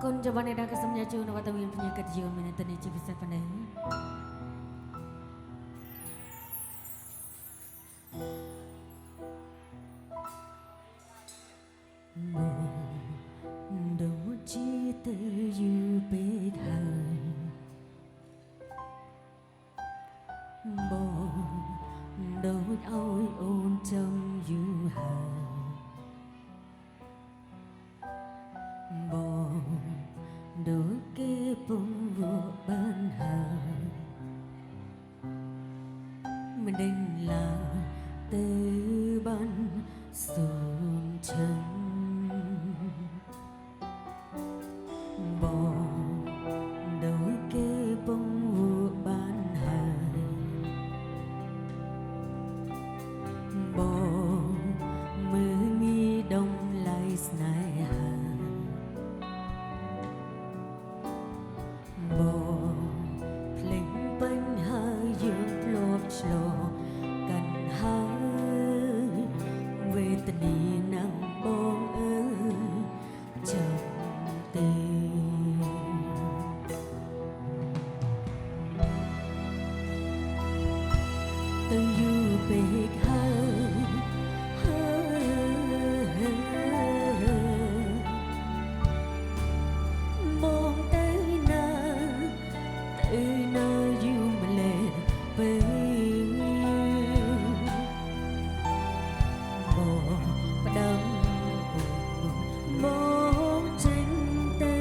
គុណចបានដែលសម្ញាជូនវត្តមានភ្ញាកិត្តិយសមានតនីជាពិសេសប៉ុណ្ណេះមកដូចជាទៅយូរពេកហើយបងដូចឲ្យអូនចាំយូរហើយបងដូចគេពងវក់បានហើយមិនដឹងឡើយទៅបានសូមឈឹងបងដូចគេពងវក់បានហើយបងមើលមានដំឡៃស្នេហាបងភ្លេចបញ្ហាយើងធ្លាប់ឆ្លងកាន់ហើយវេទនាណាំបងអើយចាំទេទៅយូរពេកហើយបងទៅណាយូរម្លេះពេលបងផ្ដាំមកចេញទៅ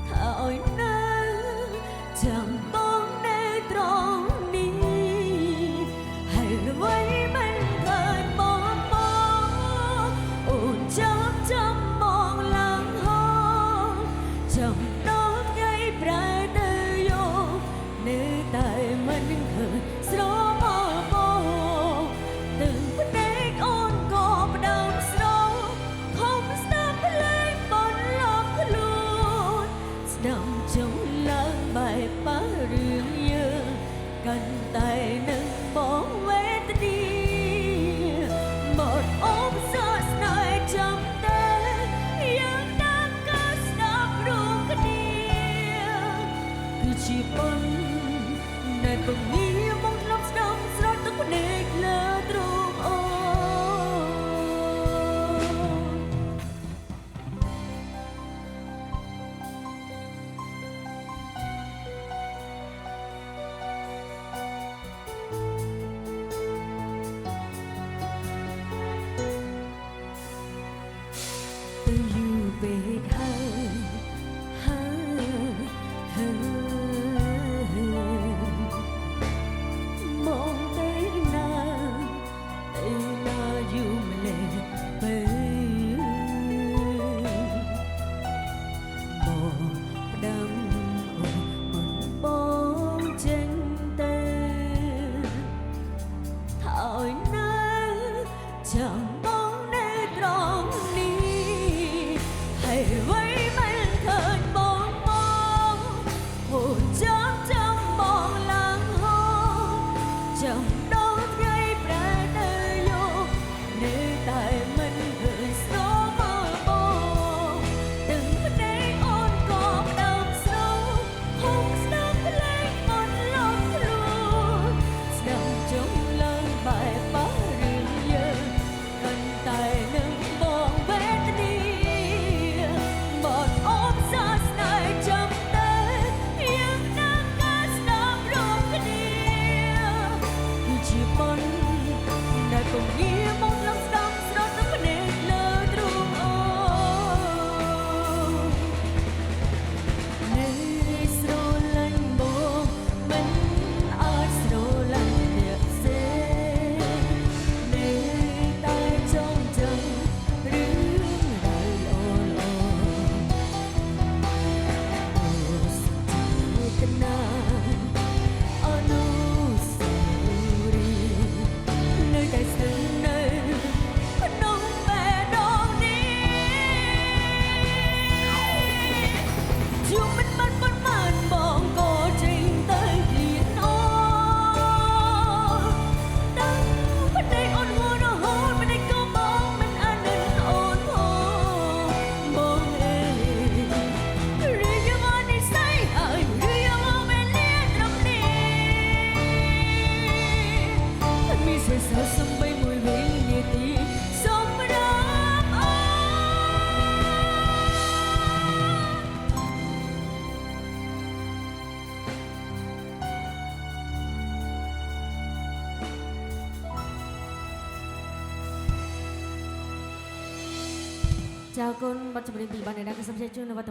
ថាឲ្យនៅចាំបងនៅត្រង់នេះហើយរវៃមិនឃើញបងអូនចាំមកឡើងហោចាំដល់ថ្ងៃប្រែទៅយកនៅតែមិនឃើញស្រមោបងទឹកភ្នែកអូនក៏ផ្ដើមស្រោខំស្ដាប់ភ្លេងបនលំខ្លួនស្ដាប់ចង់ឡើងបែបបារឿងយើងកាន់តែនឹងបងវេទនាមកអូនសោកស្នេហ៍ចាំតែយើងđangកើតស្ដាប់រួមគ្នាគឺជាបុណ្យដែលពងងារមកធ្លាប់ស្ដាប់ស្រោចទឹកភ្នែកលើទ្រូងអូទៅយូរពេកហើយមកទៅណាយូរម្លេះពេលបងផ្ដាំអូនបងចេញទៅថាឲ្យនៅចាំបងនៅត្រង់នេះហើយអ្វីមិនឃើញបងអូនចាំបងឡើងហោចាំដល់ថ្ងៃប្រែទៅយកនៅតែមិនឃើញស្រមោបងទឹកភ្នែកអូនក៏ផ្ដើមស្រោហុកស្ដាប់ភ្លេងបនលំខ្លួនស្ដាប់ចង់ឡើងបែបបារឿងយើងកាន់ ចាអរគុណបទចម្រៀងពីបានអ្នកដែលក៏សូមជម្រាបជូននៅវត្ត